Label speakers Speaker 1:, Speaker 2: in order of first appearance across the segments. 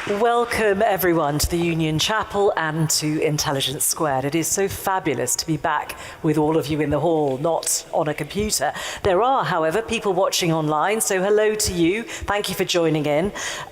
Speaker 1: Welcome everyone to the Union Chapel and to Intelligence Squared. It is so fabulous to be back with all of you in the hall, not on a computer. There are, however, people watching online, so hello to you. Thank you for joining in.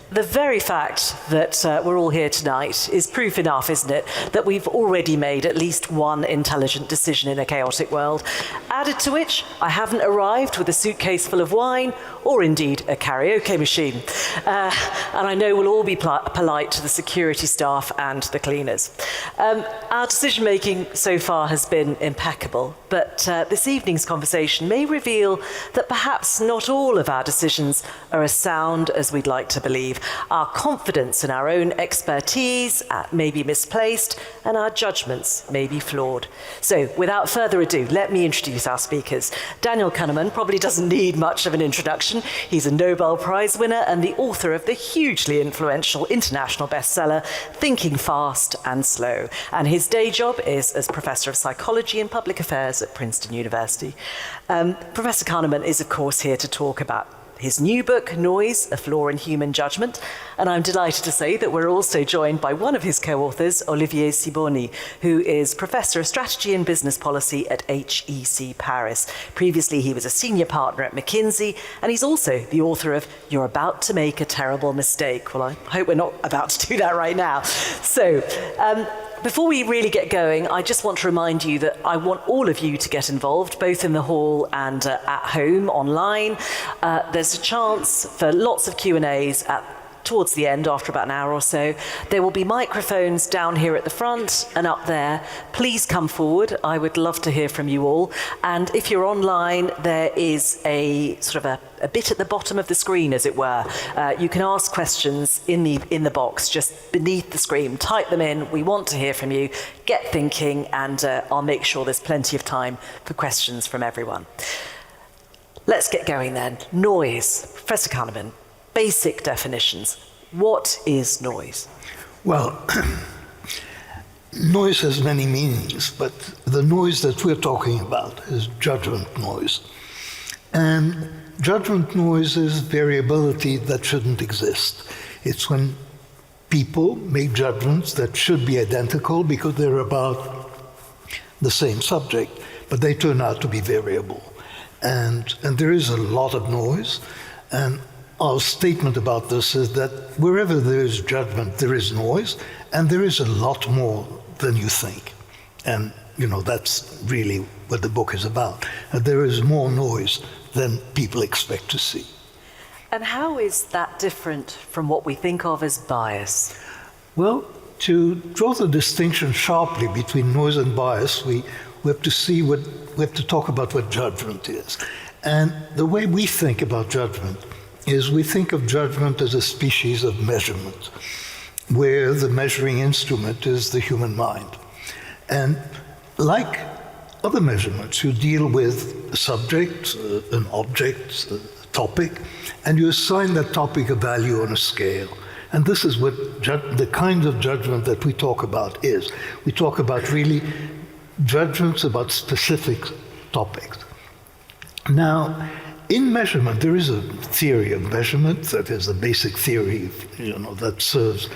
Speaker 1: The very fact that we're all here tonight is proof enough, isn't it, that we've already made at least one intelligent decision in a chaotic world. Added to which, I haven't arrived with a suitcase full of wine or indeed a karaoke machine. And I know we'll all be polite to the security staff and the cleaners. Our decision-making so far has been impeccable, but this evening's conversation may reveal that perhaps not all of our decisions are as sound as we'd like to believe. Our confidence in our own expertise may be misplaced, and our judgments may be flawed. So, without further ado, let me introduce our speakers. Daniel Kahneman probably doesn't need much of an introduction. He's a Nobel Prize winner and the author of the hugely influential international bestseller, Thinking Fast and Slow. And his day job is as Professor of Psychology and Public Affairs at Princeton University. Professor Kahneman is, of course, here to talk about his new book, Noise, A Flaw in Human Judgment. And I'm delighted to say that we're also joined by one of his co-authors, Olivier Sibony, who is Professor of Strategy and Business Policy at HEC Paris. Previously, he was a senior partner at McKinsey, and he's also the author of You're About to Make a Terrible Mistake. Well, I hope we're not about to do that right now. So, before we really get going, I just want to remind you that I want all of you to get involved, both in the hall and at home, online. There's a chance for lots of Q&As towards the end, after about an hour or so. There will be microphones down here at the front and up there. Please come forward. I would love to hear from you all. And if you're online, there is a sort of a bit at the bottom of the screen, as it were. You can ask questions in the box just beneath the screen. Type them in. We want to hear from you. Get thinking, and I'll make sure there's plenty of time for questions from everyone. Let's get going then. Noise. Professor Kahneman, basic definitions. What is noise?
Speaker 2: Well, noise has many meanings, but the noise that we're talking about is judgment noise. And judgment noise is variability that shouldn't exist. It's when people make judgments that should be identical because they're about the same subject, but they turn out to be variable. And there is a lot of noise, and our statement about this is that wherever there is judgment, there is noise, and there is a lot more than you think. And, that's really what the book is about. There is more noise than people expect to see.
Speaker 1: And how is that different from what we think of as bias?
Speaker 2: Well, to draw the distinction sharply between noise and bias, we have to talk about what judgment is. And the way we think about judgment is we think of judgment as a species of measurement, where the measuring instrument is the human mind. And like other measurements, you deal with a subject, an object, a topic, and you assign that topic a value on a scale. And this is what the kind of judgment that we talk about is. We talk about really judgments about specific topics. Now, in measurement, there is a theory of measurement that is the basic theory, that serves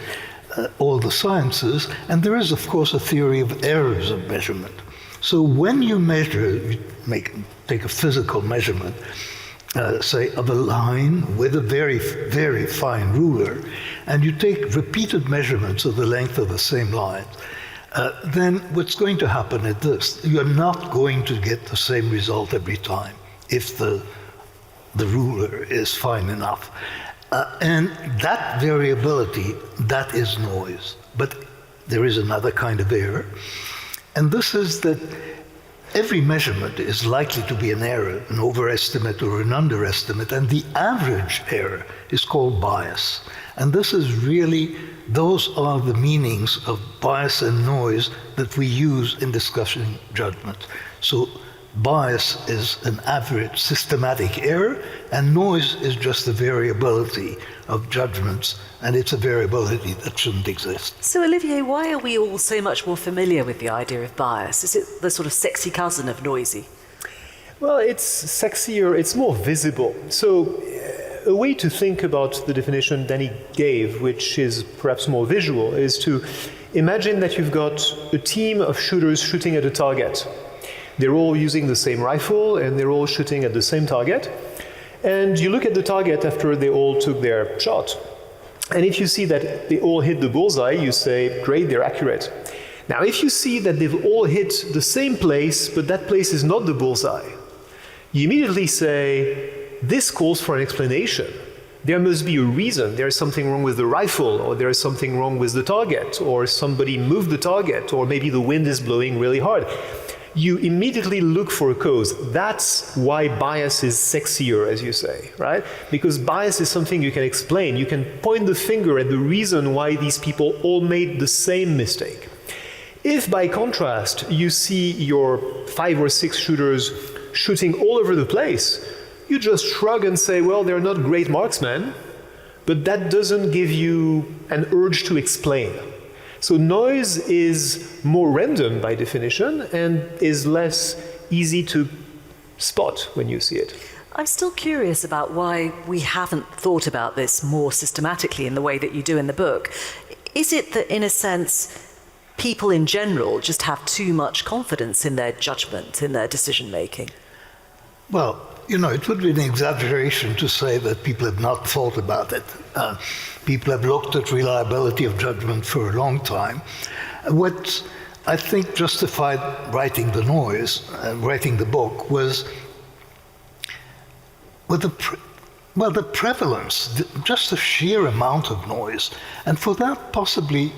Speaker 2: all the sciences, and there is, of course, a theory of errors of measurement. So when you measure, you take a physical measurement, say of a line with a very, very fine ruler, and you take repeated measurements of the length of the same line, then what's going to happen is this: you're not going to get the same result every time if the ruler is fine enough. And that variability, that is noise. But there is another kind of error, and this is that every measurement is likely to be an error, an overestimate or an underestimate, and the average error is called bias. And this is really, those are the meanings of bias and noise that we use in discussing judgment. So bias is an average systematic error, and noise is just the variability of judgments, and it's a variability that shouldn't exist.
Speaker 1: So Olivier, why are we all so much more familiar with the idea of bias? Is it the sort of sexy cousin of noisy?
Speaker 3: Well, it's sexier, it's more visible. So a way to think about the definition Danny gave, which is perhaps more visual, is to imagine that you've got a team of shooters shooting at a target. They're all using the same rifle and they're all shooting at the same target. And you look at the target after they all took their shot. And if you see that they all hit the bullseye, you say, great, they're accurate. Now, if you see that they've all hit the same place, but that place is not the bullseye, you immediately say, this calls for an explanation. There must be a reason. There is something wrong with the rifle, or there is something wrong with the target, or somebody moved the target, or maybe the wind is blowing really hard. You immediately look for a cause. That's why bias is sexier, as you say, right? Because bias is something you can explain. You can point the finger at the reason why these people all made the same mistake. If, by contrast, you see your 5 or 6 shooters shooting all over the place, you just shrug and say, well, they're not great marksmen, but that doesn't give you an urge to explain. So noise is more random by definition and is less easy to spot when you see it.
Speaker 1: I'm still curious about why we haven't thought about this more systematically in the way that you do in the book. Is it that, in a sense, people in general just have too much confidence in their judgment, in their decision making?
Speaker 2: Well, you know, it would be an exaggeration to say that people have not thought about it. People have looked at reliability of judgment for a long time. What I think justified writing the noise, writing the book, was the prevalence, just the sheer amount of noise. And for that, possibly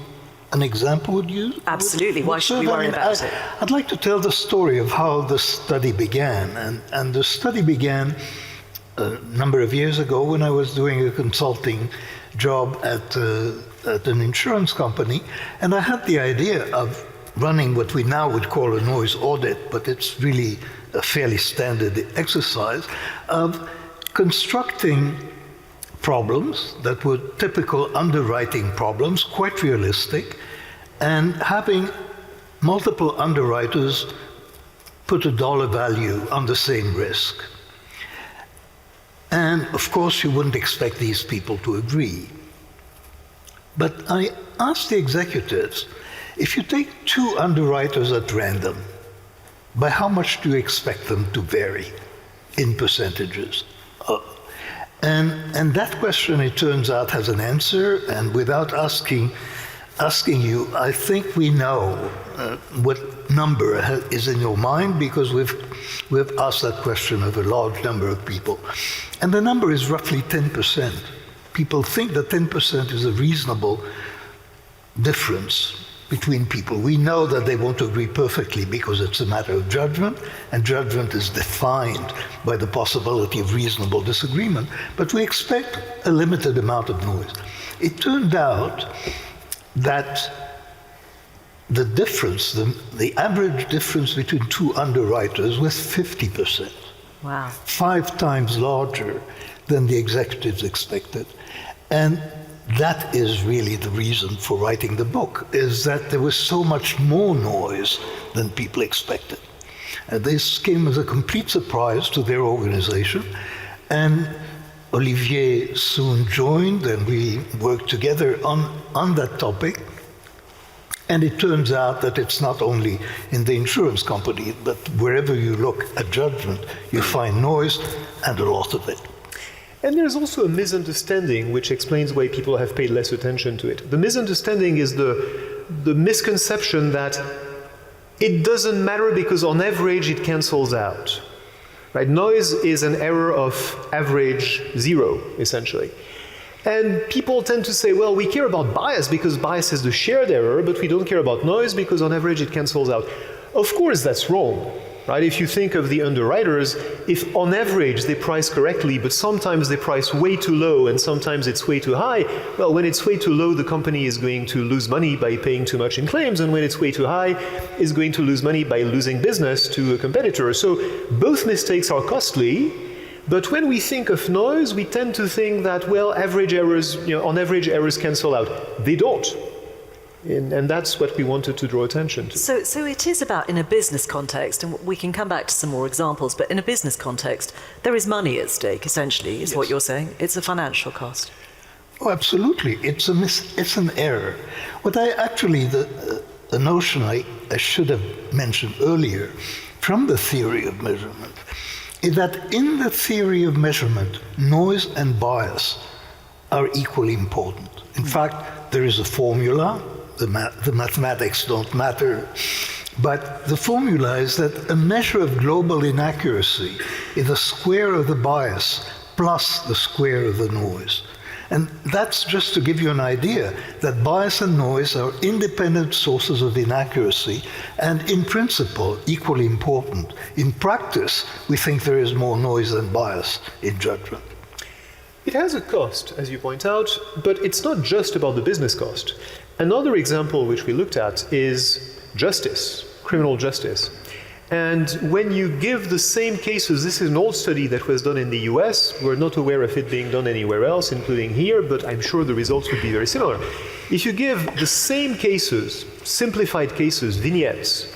Speaker 2: an example would you?
Speaker 1: Absolutely. Why should we worry about it?
Speaker 2: I'd like to tell the story of how the study began. And the study began a number of years ago when I was doing a consulting job at an insurance company. And I had the idea of running what we now would call a noise audit, but it's really a fairly standard exercise of constructing problems that were typical underwriting problems, quite realistic, and having multiple underwriters put a dollar value on the same risk. And of course, you wouldn't expect these people to agree. But I asked the executives, if you take 2 underwriters at random, by how much do you expect them to vary in percentages? And that question, it turns out, has an answer, and without asking you, I think we know what number is in your mind, because we've asked that question of a large number of people. And the number is roughly 10%. People think that 10% is a reasonable difference between people. We know that they won't agree perfectly because it's a matter of judgment, and judgment is defined by the possibility of reasonable disagreement, but we expect a limited amount of noise. It turned out that the difference, the average difference between 2 underwriters was 50%.
Speaker 1: Wow.
Speaker 2: 5 times larger than the executives expected. And that is really the reason for writing the book, is that there was so much more noise than people expected. And this came as a complete surprise to their organization. And Olivier soon joined, and we worked together on that topic. And it turns out that it's not only in the insurance company, but wherever you look at judgment, you find noise, and a lot of it.
Speaker 3: And there's also a misunderstanding which explains why people have paid less attention to it. The misunderstanding is the misconception that it doesn't matter because on average it cancels out. Right? Noise is an error of average 0, essentially. And people tend to say, well, we care about bias because bias is the shared error, but we don't care about noise because on average it cancels out. Of course that's wrong. Right? If you think of the underwriters, if on average they price correctly, but sometimes they price way too low and sometimes it's way too high, well, when it's way too low, the company is going to lose money by paying too much in claims, and when it's way too high, it's going to lose money by losing business to a competitor. So both mistakes are costly, but when we think of noise, we tend to think that, well, average errors, on average errors cancel out. They don't. And that's what we wanted to draw attention to.
Speaker 1: So it is about, in a business context, and we can come back to some more examples, but in a business context, there is money at stake, essentially, is what you're saying. It's a financial cost.
Speaker 2: Oh, absolutely. It's an error. What I actually, the notion I should have mentioned earlier from the theory of measurement is that in the theory of measurement, noise and bias are equally important. In fact, there is a formula. The mathematics don't matter. But the formula is that a measure of global inaccuracy is the square of the bias plus the square of the noise. And that's just to give you an idea that bias and noise are independent sources of inaccuracy and in principle equally important. In practice, we think there is more noise than bias in judgment.
Speaker 3: It has a cost, as you point out, but it's not just about the business cost. Another example which we looked at is justice, criminal justice. And when you give the same cases, this is an old study that was done in the US. We're not aware of it being done anywhere else, including here, but I'm sure the results would be very similar. If you give the same cases, simplified cases, vignettes,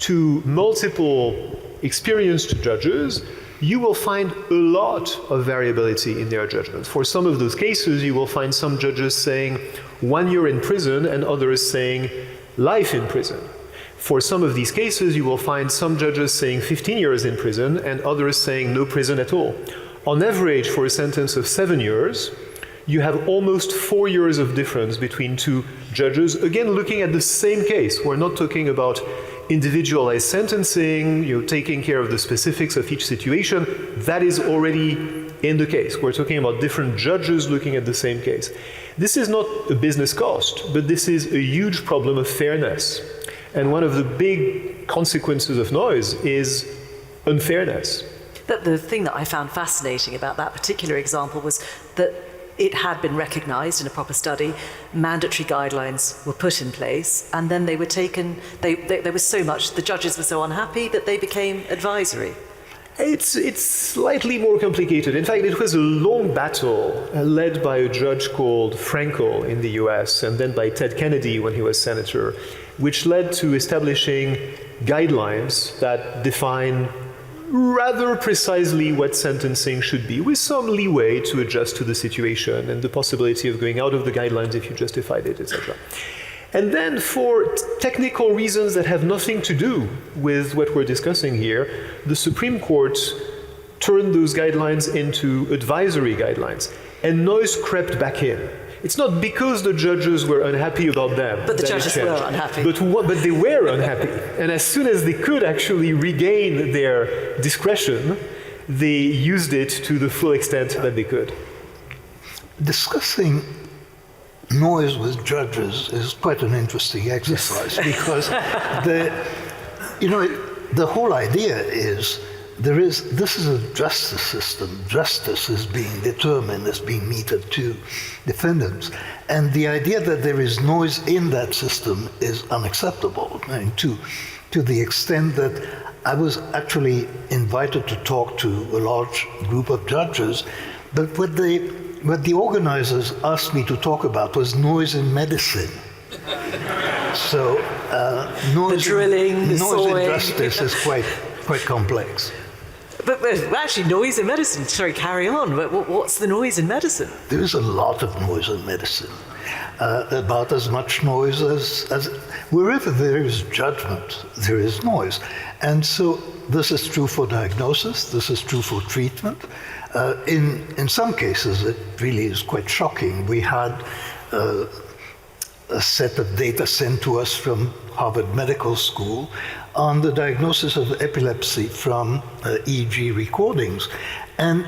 Speaker 3: to multiple experienced judges, you will find a lot of variability in their judgment. For some of those cases, you will find some judges saying 1 year in prison and others saying life in prison. For some of these cases, you will find some judges saying 15 years in prison and others saying no prison at all. On average, for a sentence of 7 years, you have almost 4 years of difference between two judges, again looking at the same case. We're not talking about individualized sentencing, taking care of the specifics of each situation. That is already in the case. We're talking about different judges looking at the same case. This is not a business cost, but this is a huge problem of fairness. And one of the big consequences of noise is unfairness.
Speaker 1: The thing that I found fascinating about that particular example was that it had been recognized in a proper study, mandatory guidelines were put in place, and then they were taken, there was so much, the judges were so unhappy that they became advisory.
Speaker 3: It's slightly more complicated. In fact, it was a long battle led by a judge called Frankel in the US, and then by Ted Kennedy when he was senator, which led to establishing guidelines that define rather precisely what sentencing should be, with some leeway to adjust to the situation and the possibility of going out of the guidelines if you justified it, etc. And then for technical reasons that have nothing to do with what we're discussing here, the Supreme Court turned those guidelines into advisory guidelines, and noise crept back in. It's not because the judges were unhappy about them.
Speaker 1: But the judges were unhappy.
Speaker 3: But they were unhappy. And as soon as they could actually regain their discretion, they used it to the full extent that they could.
Speaker 2: Discussing noise with judges is quite an interesting exercise because the whole idea is this is a justice system. Justice is being determined, is being meted to defendants. And the idea that there is noise in that system is unacceptable. I mean, to the extent that I was actually invited to talk to a large group of judges, but what the organizers asked me to talk about was noise in medicine. So noise,
Speaker 1: the drilling, the
Speaker 2: noise
Speaker 1: sawing.
Speaker 2: in justice is quite complex.
Speaker 1: But actually, noise in medicine, sorry, carry on. What's the noise in medicine?
Speaker 2: There is a lot of noise in medicine. About as much noise as wherever there is judgment, there is noise. And so this is true for diagnosis, this is true for treatment. In some cases, it really is quite shocking. We had a set of data sent to us from Harvard Medical School on the diagnosis of epilepsy from EEG recordings. And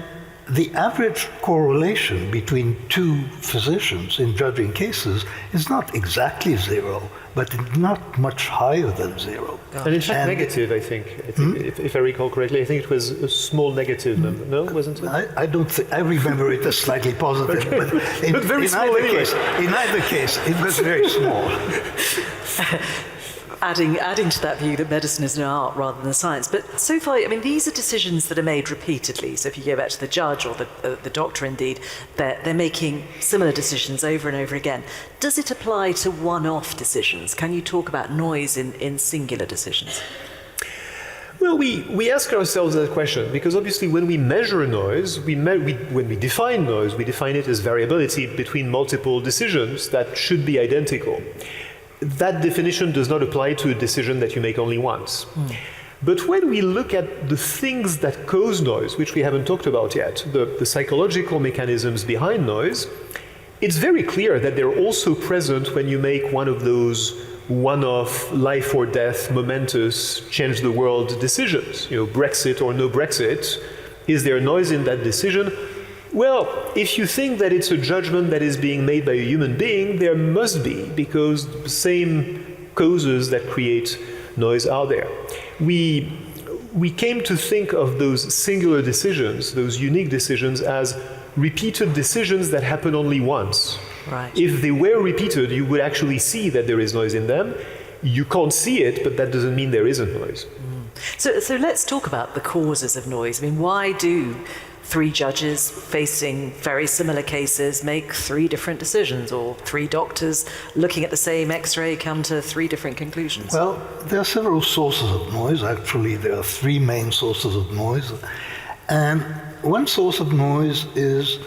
Speaker 2: the average correlation between two physicians in judging cases is not exactly zero, but not much higher than zero.
Speaker 3: And in fact, negative, I think. If I recall correctly, I think it was a small negative number. No, wasn't it?
Speaker 2: I don't think, I remember it as slightly positive,
Speaker 3: okay.
Speaker 2: but in
Speaker 3: very small anyway.
Speaker 2: In either case, it was very small.
Speaker 1: adding to that view that medicine is an art rather than a science. But so far, I mean, these are decisions that are made repeatedly. So if you go back to the judge or the doctor, indeed, they're making similar decisions over and over again. Does it apply to one-off decisions? Can you talk about noise in singular decisions?
Speaker 3: Well, we ask ourselves that question because obviously when we measure noise, when we define noise, we define it as variability between multiple decisions that should be identical. That definition does not apply to a decision that you make only once. But when we look at the things that cause noise, which we haven't talked about yet, the psychological mechanisms behind noise, it's very clear that they're also present when you make one of those one-off, life or death, momentous, change the world decisions. Brexit or no Brexit. Is there noise in that decision? Well, if you think that it's a judgment that is being made by a human being, there must be, because the same causes that create noise are there. We came to think of those singular decisions, those unique decisions, as repeated decisions that happen only once.
Speaker 1: Right.
Speaker 3: If they were repeated, you would actually see that there is noise in them. You can't see it, but that doesn't mean there isn't noise.
Speaker 1: So let's talk about the causes of noise. I mean, why do three judges facing very similar cases make three different decisions, or three doctors looking at the same X-ray come to three different conclusions?
Speaker 2: Well, there are several sources of noise. Actually, there are three main sources of noise. And one source of noise is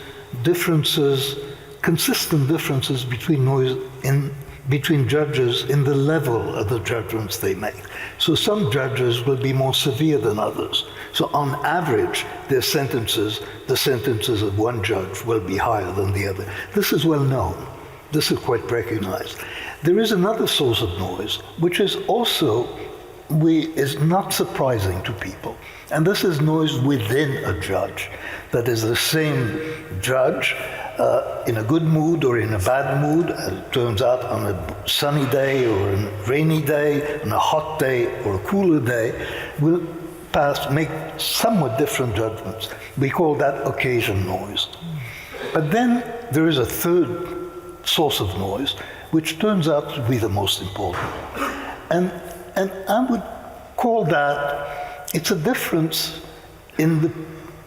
Speaker 2: consistent differences between judges in the level of the judgments they make. So some judges will be more severe than others. So on average, the sentences of one judge will be higher than the other. This is well known. This is quite recognized. There is another source of noise, which is also is not surprising to people. And this is noise within a judge. That is, the same judge in a good mood or in a bad mood, as it turns out, on a sunny day or a rainy day, on a hot day or a cooler day, will make somewhat different judgments. We call that occasion noise. But then there is a third source of noise, which turns out to be the most important. And I would call that, it's a difference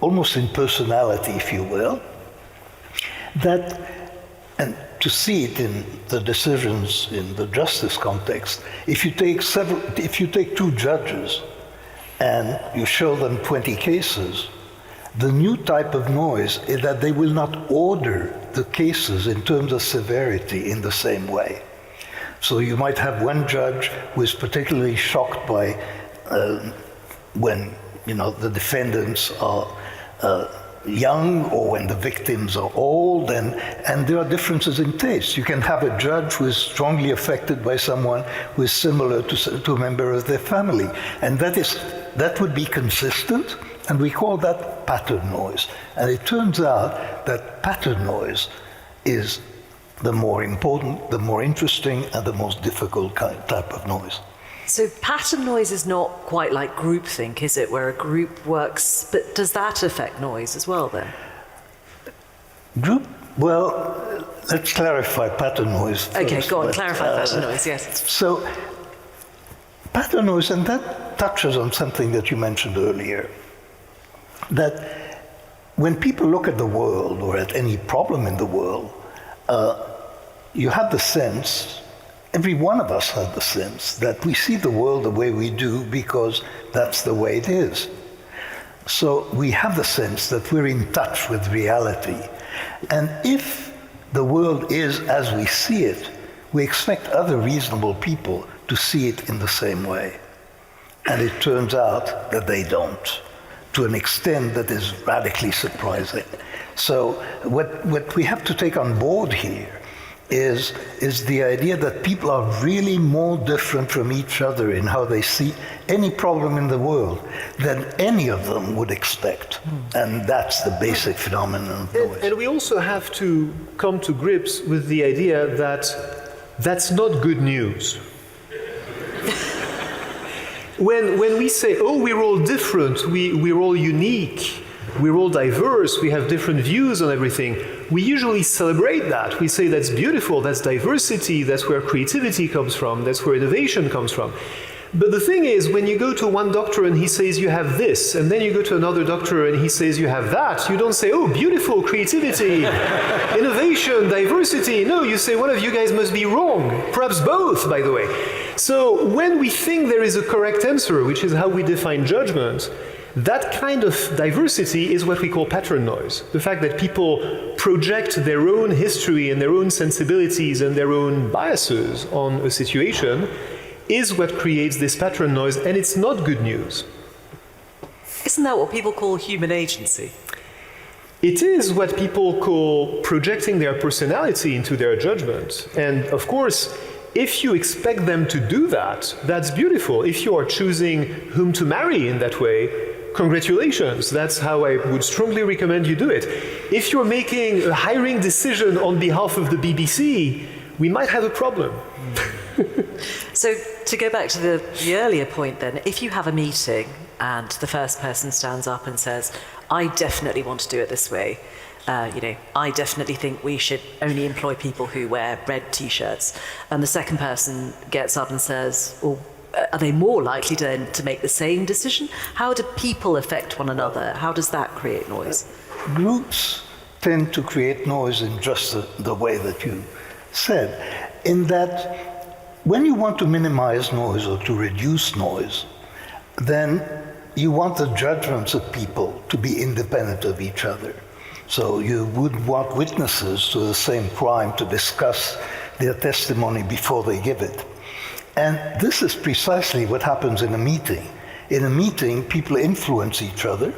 Speaker 2: almost in personality, if you will, and to see it in the decisions in the justice context, if you take two judges and you show them 20 cases, the new type of noise is that they will not order the cases in terms of severity in the same way. So you might have one judge who is particularly shocked by when the defendants are young or when the victims are old, and there are differences in taste. You can have a judge who is strongly affected by someone who is similar to a member of their family, and that would be consistent, and we call that pattern noise. And it turns out that pattern noise is the more important, the more interesting, and the most difficult type of noise.
Speaker 1: So pattern noise is not quite like groupthink, is it, where a group works, but does that affect noise as well then?
Speaker 2: Well, let's clarify pattern noise first.
Speaker 1: Okay, go on, clarify pattern noise, yes.
Speaker 2: So pattern noise, and that touches on something that you mentioned earlier, that when people look at the world or at any problem in the world, you have the sense, every one of us has the sense, that we see the world the way we do because that's the way it is. So we have the sense that we're in touch with reality. And if the world is as we see it, we expect other reasonable people to see it in the same way. And it turns out that they don't, to an extent that is radically surprising. So what we have to take on board here is the idea that people are really more different from each other in how they see any problem in the world than any of them would expect. And that's the basic phenomenon of noise.
Speaker 3: And we also have to come to grips with the idea that that's not good news. When we say, oh, we're all different, we're all unique, we're all diverse, we have different views on everything, we usually celebrate that. We say that's beautiful, that's diversity, that's where creativity comes from, that's where innovation comes from. But the thing is, when you go to one doctor and he says you have this, and then you go to another doctor and he says you have that, you don't say, oh, beautiful, creativity, innovation, diversity. No, you say one of you guys must be wrong. Perhaps both, by the way. So when we think there is a correct answer, which is how we define judgment, that kind of diversity is what we call pattern noise. The fact that people project their own history and their own sensibilities and their own biases on a situation is what creates this pattern noise, and it's not good news.
Speaker 1: Isn't that what people call human agency?
Speaker 3: It is what people call projecting their personality into their judgment. And of course, if you expect them to do that, that's beautiful. If you are choosing whom to marry in that way, congratulations. That's how I would strongly recommend you do it. If you're making a hiring decision on behalf of the BBC, we might have a problem.
Speaker 1: So to go back to the earlier point then, if you have a meeting and the first person stands up and says, I definitely want to do it this way, I definitely think we should only employ people who wear red t-shirts, and the second person gets up and says, well, are they more likely to make the same decision? How do people affect one another? How does that create noise?
Speaker 2: Groups tend to create noise in just the way that you said, in that when you want to minimize noise or to reduce noise, then you want the judgments of people to be independent of each other. So you would want witnesses to the same crime to discuss their testimony before they give it. And this is precisely what happens in a meeting. In a meeting, people influence each other,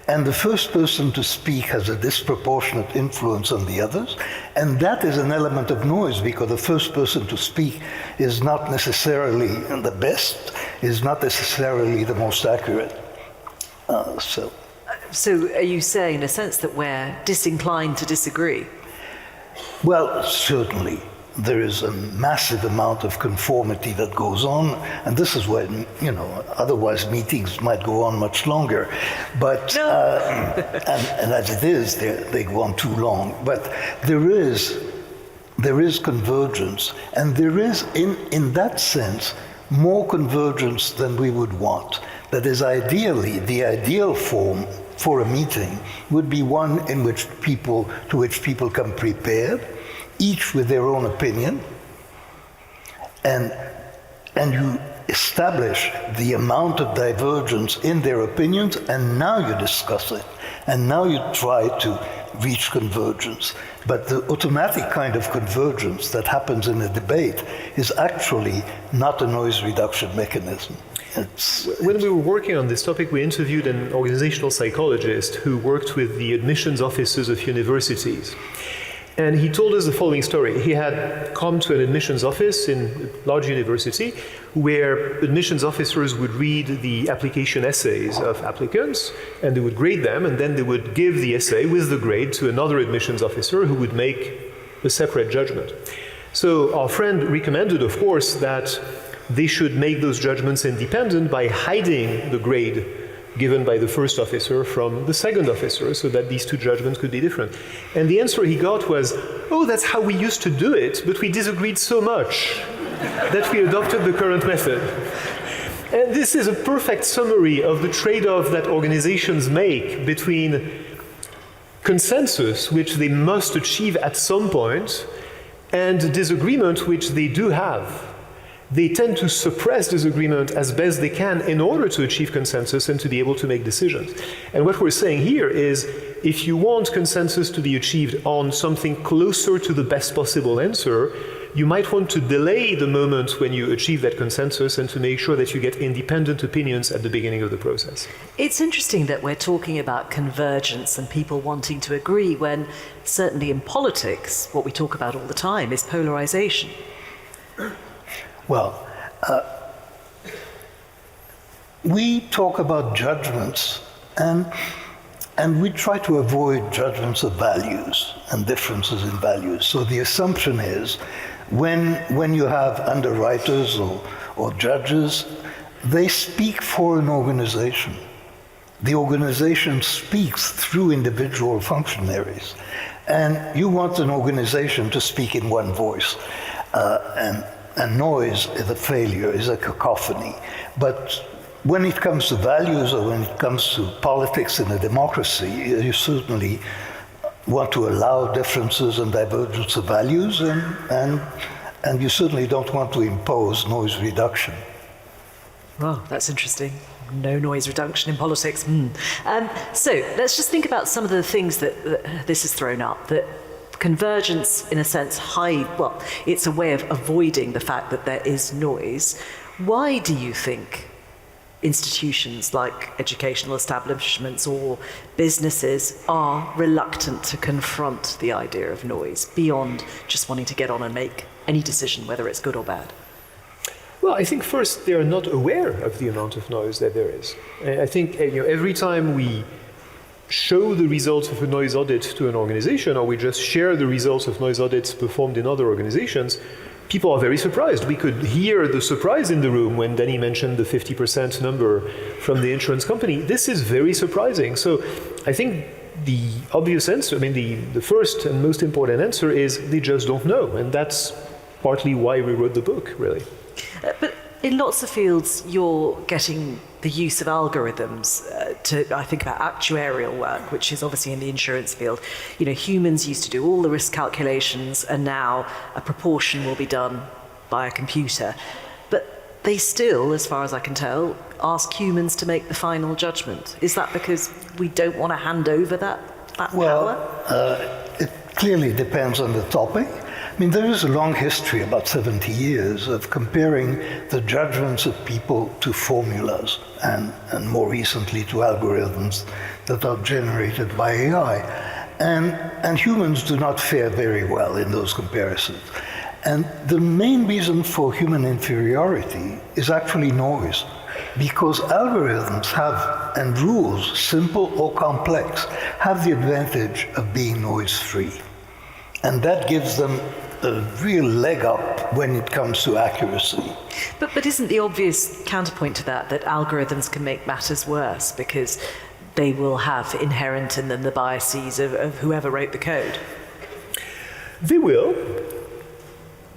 Speaker 2: and the first person to speak has a disproportionate influence on the others, and that is an element of noise, because the first person to speak is not necessarily the best, is not necessarily the most accurate.
Speaker 1: So are you saying, in a sense, that we're disinclined to disagree?
Speaker 2: Well, certainly. There is a massive amount of conformity that goes on, and this is when, otherwise meetings might go on much longer. But, and as it is, they go on too long. But there is convergence, and there is, in that sense, more convergence than we would want. That is, ideally, the ideal form for a meeting would be one in which people come prepared, each with their own opinion, and you establish the amount of divergence in their opinions, and now you discuss it, and now you try to reach convergence. But the automatic kind of convergence that happens in a debate is actually not a noise reduction mechanism.
Speaker 3: When we were working on this topic, we interviewed an organizational psychologist who worked with the admissions officers of universities. And he told us the following story. He had come to an admissions office in a large university where admissions officers would read the application essays of applicants, and they would grade them, and then they would give the essay with the grade to another admissions officer who would make a separate judgment. So our friend recommended, of course, that they should make those judgments independent by hiding the grade given by the first officer from the second officer, so that these two judgments could be different. And the answer he got was, oh, that's how we used to do it, but we disagreed so much that we adopted the current method. And this is a perfect summary of the trade-off that organizations make between consensus, which they must achieve at some point, and disagreement, which they do have. They tend to suppress disagreement as best they can in order to achieve consensus and to be able to make decisions. And what we're saying here is, if you want consensus to be achieved on something closer to the best possible answer, you might want to delay the moment when you achieve that consensus and to make sure that you get independent opinions at the beginning of the process.
Speaker 1: It's interesting that we're talking about convergence and people wanting to agree, when certainly in politics, what we talk about all the time is polarization.
Speaker 2: Well, we talk about judgments, and we try to avoid judgments of values and differences in values. So the assumption is, when you have underwriters or judges, they speak for an organization. the organization speaks through individual functionaries. And you want an organization to speak in one voice. And noise is a failure, is a cacophony. But when it comes to values or when it comes to politics in a democracy, you certainly want to allow differences and divergence of values, and you certainly don't want to impose noise reduction.
Speaker 1: Well, that's interesting. No noise reduction in politics. So let's just think about some of the things that this has thrown up. That convergence, in a sense, it's a way of avoiding the fact that there is noise. Why do you think institutions like educational establishments or businesses are reluctant to confront the idea of noise beyond just wanting to get on and make any decision, whether it's good or bad?
Speaker 3: Well, I think first they are not aware of the amount of noise that there is. I think every time we show the results of a noise audit to an organization, or we just share the results of noise audits performed in other organizations, people are very surprised. We could hear the surprise in the room when Danny mentioned the 50% number from the insurance company. This is very surprising. So I think the obvious answer, the first and most important answer is they just don't know. And that's partly why we wrote the book, really.
Speaker 1: But in lots of fields, you're getting the use of algorithms I think about actuarial work, which is obviously in the insurance field. Humans used to do all the risk calculations, and now a proportion will be done by a computer. But they still, as far as I can tell, ask humans to make the final judgment. Is that because we don't want to hand over that power?
Speaker 2: It clearly depends on the topic. There is a long history, about 70 years, of comparing the judgments of people to formulas and more recently to algorithms that are generated by AI. And humans do not fare very well in those comparisons. And the main reason for human inferiority is actually noise, because algorithms and rules, simple or complex, have the advantage of being noise-free. And that gives them a real leg up when it comes to accuracy.
Speaker 1: But isn't the obvious counterpoint to that algorithms can make matters worse because they will have inherent in them the biases of whoever wrote the code?
Speaker 3: They will.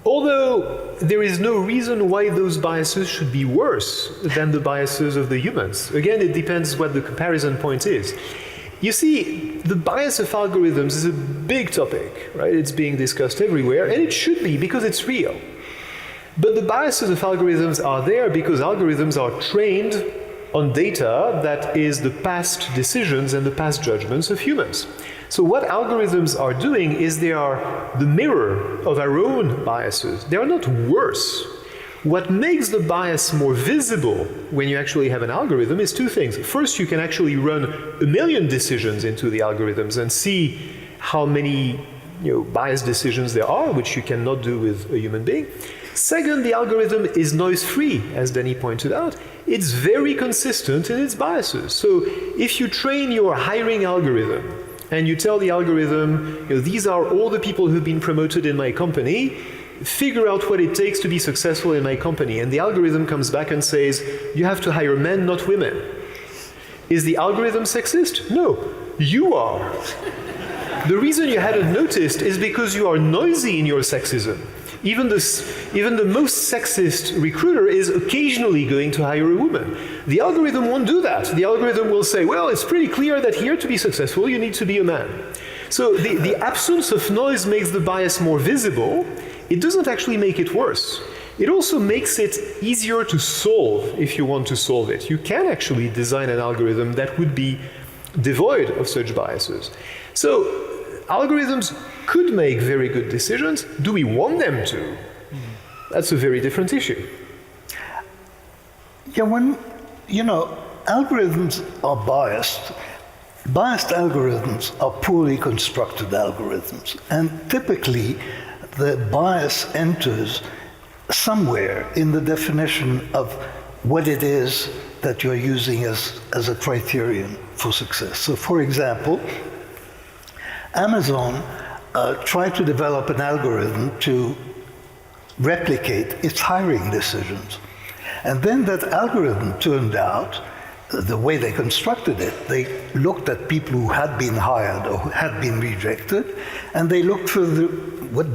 Speaker 3: Although there is no reason why those biases should be worse than the biases of the humans. Again, it depends what the comparison point is. You see, the bias of algorithms is a big topic, right? It's being discussed everywhere, and it should be, because it's real. But the biases of algorithms are there because algorithms are trained on data that is the past decisions and the past judgments of humans. So what algorithms are doing is they are the mirror of our own biases. They are not worse. What makes the bias more visible when you actually have an algorithm is two things. First, you can actually run 1 million decisions into the algorithms and see how many biased decisions there are, which you cannot do with a human being. Second, the algorithm is noise-free, as Danny pointed out. It's very consistent in its biases. So if you train your hiring algorithm and you tell the algorithm, these are all the people who've been promoted in my company, figure out what it takes to be successful in my company. And the algorithm comes back and says, you have to hire men, not women. Is the algorithm sexist? No, you are. The reason you hadn't noticed is because you are noisy in your sexism. Even the most sexist recruiter is occasionally going to hire a woman. The algorithm won't do that. The algorithm will say, well, it's pretty clear that here to be successful, you need to be a man. So the absence of noise makes the bias more visible. It doesn't actually make it worse. It also makes it easier to solve if you want to solve it. You can actually design an algorithm that would be devoid of such biases. So algorithms could make very good decisions. Do we want them to? That's a very different issue.
Speaker 2: Yeah, algorithms are biased. Biased algorithms are poorly constructed algorithms. And typically, the bias enters somewhere in the definition of what it is that you're using as a criterion for success. So, for example, Amazon tried to develop an algorithm to replicate its hiring decisions. And then that algorithm turned out the way they constructed it, they looked at people who had been hired or who had been rejected, and they looked for what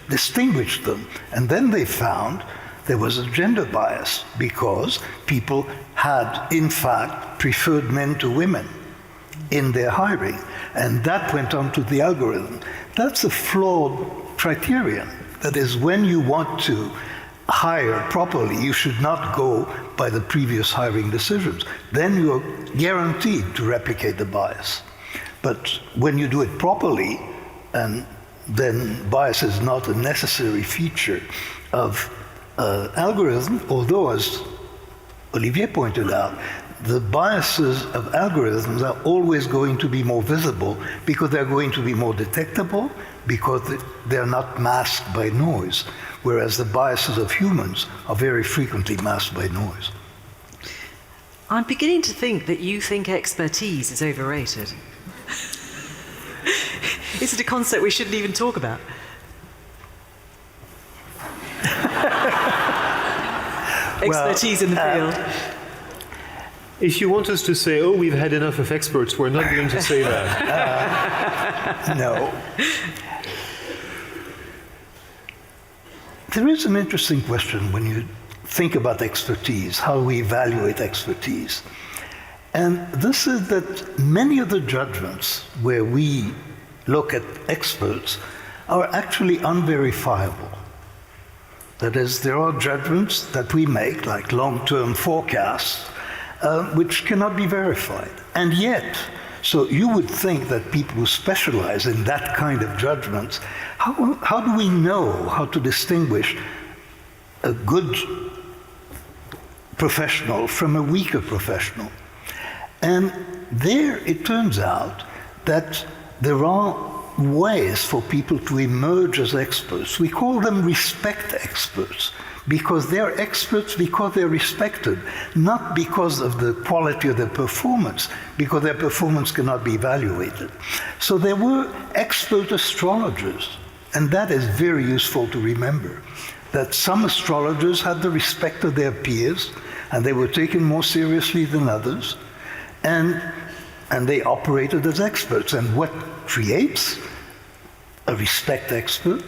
Speaker 2: distinguished them. And then they found there was a gender bias because people had, in fact, preferred men to women in their hiring. And that went on to the algorithm. That's a flawed criterion. That is, when you want to hire properly, you should not go by the previous hiring decisions. Then you're guaranteed to replicate the bias. But when you do it properly, and then bias is not a necessary feature of algorithm, although, as Olivier pointed out, the biases of algorithms are always going to be more visible because they're going to be more detectable, because they're not masked by noise, whereas the biases of humans are very frequently masked by noise.
Speaker 1: I'm beginning to think that you think expertise is overrated. Is it a concept we shouldn't even talk about? Expertise in the field.
Speaker 3: If you want us to say, oh, we've had enough of experts, we're not going to say that.
Speaker 2: No. There is an interesting question when you think about expertise, how we evaluate expertise. And this is that many of the judgments where we look at experts are actually unverifiable. That is, there are judgments that we make, like long-term forecasts, which cannot be verified. And yet, so you would think that people who specialize in that kind of judgments, how do we know how to distinguish a good professional from a weaker professional? And there it turns out that there are ways for people to emerge as experts. We call them respect experts, because they're experts because they're respected, not because of the quality of their performance, because their performance cannot be evaluated. So there were expert astrologers, and that is very useful to remember, that some astrologers had the respect of their peers, and they were taken more seriously than others, and they operated as experts. And what creates a respect expert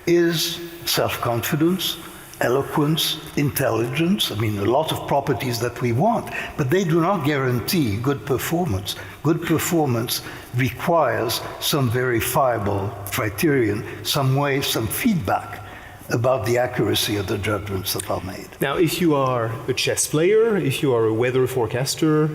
Speaker 2: is self-confidence, eloquence, intelligence. I mean, a lot of properties that we want, but they do not guarantee good performance. Good performance requires some verifiable criterion, some way, some feedback about the accuracy of the judgments that are made.
Speaker 3: Now, if you are a chess player, if you are a weather forecaster,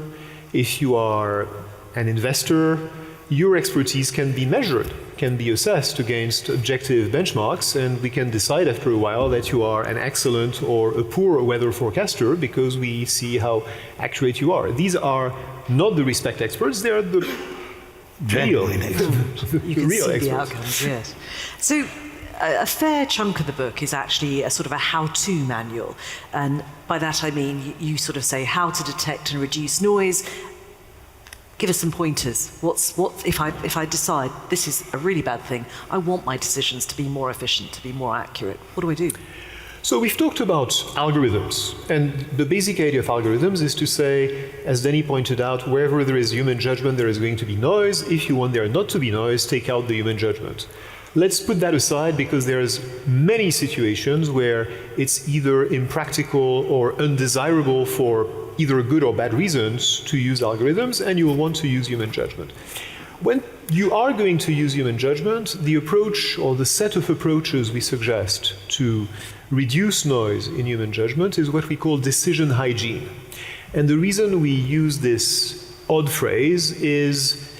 Speaker 3: if you are an investor, your expertise can be measured, can be assessed against objective benchmarks, and we can decide after a while that you are an excellent or a poor weather forecaster because we see how accurate you are. These are not the respect experts, they are the real experts.
Speaker 1: You can
Speaker 3: real
Speaker 1: see
Speaker 3: experts.
Speaker 1: the outcomes, yes. So a fair chunk of the book is actually a sort of a how-to manual. And by that I mean you sort of say how to detect and reduce noise. Give us some pointers. If I decide this is a really bad thing, I want my decisions to be more efficient, to be more accurate. What do I do?
Speaker 3: So we've talked about algorithms, and the basic idea of algorithms is to say, as Danny pointed out, wherever there is human judgment, there is going to be noise. If you want there not to be noise, take out the human judgment. Let's put that aside because there's many situations where it's either impractical or undesirable for either good or bad reasons to use algorithms, and you will want to use human judgment. When you are going to use human judgment, the approach or the set of approaches we suggest to reduce noise in human judgment is what we call decision hygiene. And the reason we use this odd phrase is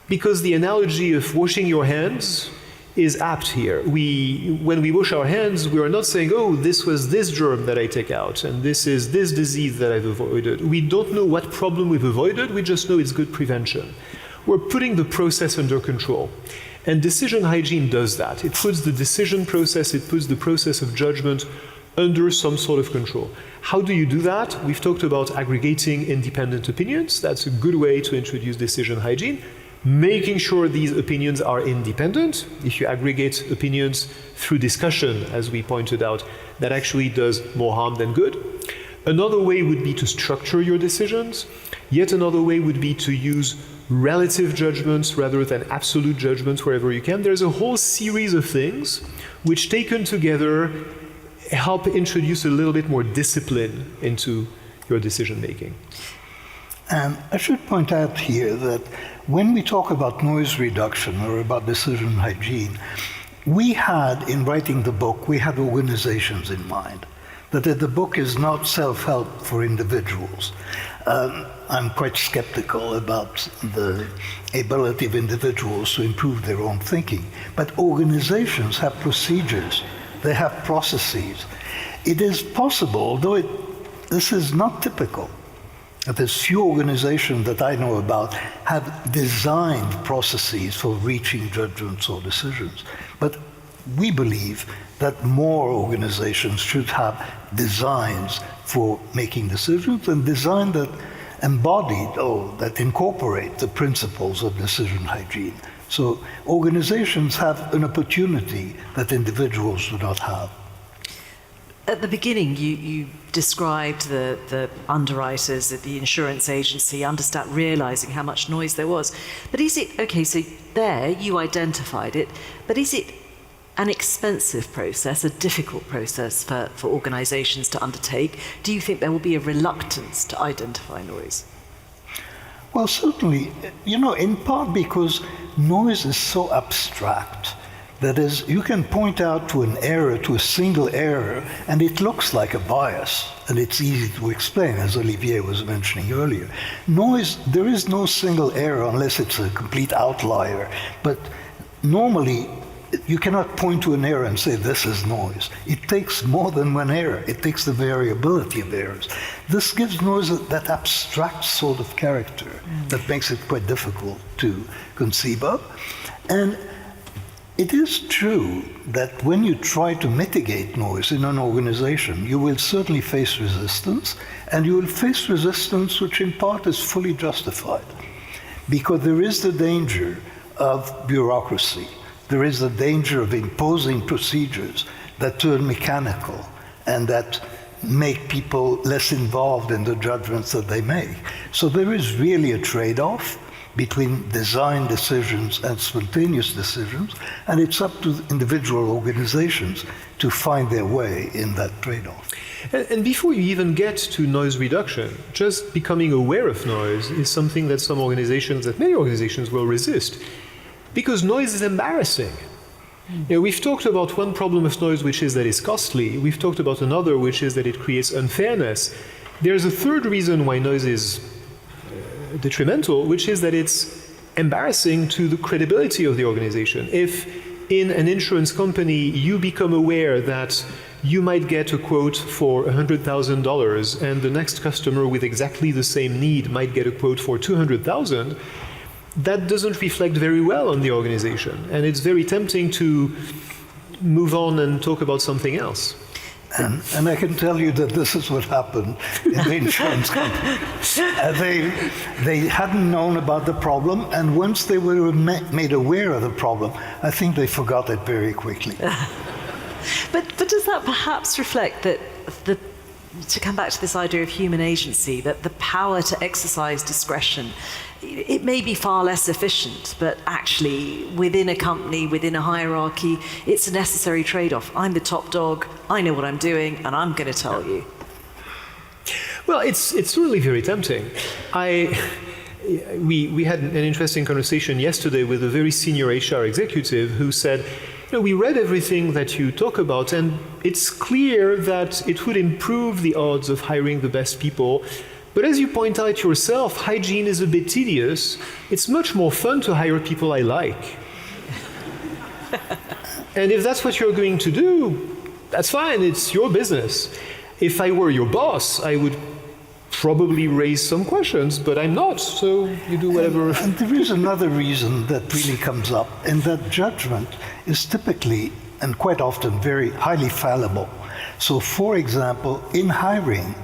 Speaker 3: because the analogy of washing your hands is apt here. When we wash our hands, we are not saying, oh, this was this germ that I take out, and this is this disease that I've avoided. We don't know what problem we've avoided, we just know it's good prevention. We're putting the process under control. And decision hygiene does that. It puts the decision process, it puts the process of judgment under some sort of control. How do you do that? We've talked about aggregating independent opinions. That's a good way to introduce decision hygiene. Making sure these opinions are independent. If you aggregate opinions through discussion, as we pointed out, that actually does more harm than good. Another way would be to structure your decisions. Yet another way would be to use relative judgments rather than absolute judgments wherever you can. There's a whole series of things which, taken together, help introduce a little bit more discipline into your decision making.
Speaker 2: And I should point out here that when we talk about noise reduction or about decision hygiene, we had, in writing the book, we had organizations in mind. That the book is not self-help for individuals. I'm quite skeptical about the ability of individuals to improve their own thinking. But organizations have procedures, they have processes. It is possible, although this is not typical, that there's few organizations that I know about have designed processes for reaching judgments or decisions. But we believe that more organizations should have designs for making decisions, and design that embodied or that incorporate the principles of decision hygiene. So organizations have an opportunity that individuals do not have.
Speaker 1: At the beginning, you described the underwriters at the insurance agency realizing how much noise there was. But is it, okay, so there you identified it, but is it an expensive process, a difficult process for organizations to undertake? Do you think there will be a reluctance to identify noise?
Speaker 2: Well, certainly, in part because noise is so abstract. That is, you can point out to an error, to a single error, and it looks like a bias, and it's easy to explain, as Olivier was mentioning earlier. Noise, there is no single error unless it's a complete outlier, but normally, you cannot point to an error and say this is noise. It takes more than one error. It takes the variability of errors. This gives noise that abstract sort of character that makes it quite difficult to conceive of. And it is true that when you try to mitigate noise in an organization, you will certainly face resistance, and you will face resistance which in part is fully justified, because there is the danger of bureaucracy. There is the danger of imposing procedures that turn mechanical and that make people less involved in the judgments that they make. So there is really a trade-off between design decisions and spontaneous decisions, and it's up to individual organizations to find their way in that trade-off.
Speaker 3: And before you even get to noise reduction, just becoming aware of noise is something that many organizations will resist. Because noise is embarrassing. We've talked about one problem of noise, which is that it's costly. We've talked about another, which is that it creates unfairness. There's a third reason why noise is detrimental, which is that it's embarrassing to the credibility of the organization. If in an insurance company you become aware that you might get a quote for $100,000 and the next customer with exactly the same need might get a quote for $200,000, that doesn't reflect very well on the organization. And it's very tempting to move on and talk about something else.
Speaker 2: And I can tell you that this is what happened in the insurance company. They hadn't known about the problem, and once they were made aware of the problem, I think they forgot it very quickly.
Speaker 1: But does that perhaps reflect that to come back to this idea of human agency, that the power to exercise discretion, it may be far less efficient, but actually within a company, within a hierarchy, it's a necessary trade-off. I'm the top dog, I know what I'm doing, and I'm going to tell you.
Speaker 3: Well, it's certainly very tempting. We had an interesting conversation yesterday with a very senior HR executive who said, we read everything that you talk about, and it's clear that it would improve the odds of hiring the best people. But as you point out yourself, hygiene is a bit tedious. It's much more fun to hire people I like. And if that's what you're going to do, that's fine, it's your business. If I were your boss, I would probably raise some questions, but I'm not, so you do whatever.
Speaker 2: And there is another reason that really comes up, and that judgment is typically and quite often very highly fallible. So, for example, in hiring,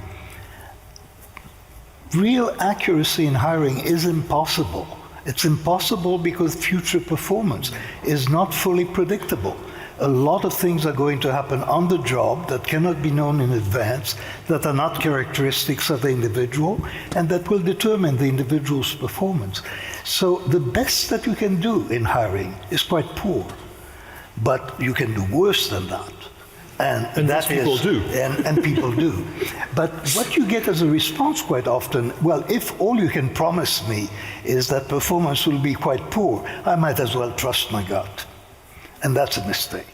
Speaker 2: real accuracy in hiring is impossible. It's impossible because future performance is not fully predictable. A lot of things are going to happen on the job that cannot be known in advance, that are not characteristics of the individual, and that will determine the individual's performance. So the best that you can do in hiring is quite poor, but you can do worse than that. And that
Speaker 3: people do.
Speaker 2: And people do. But what you get as a response quite often, well, if all you can promise me is that performance will be quite poor, I might as well trust my gut. And that's a mistake.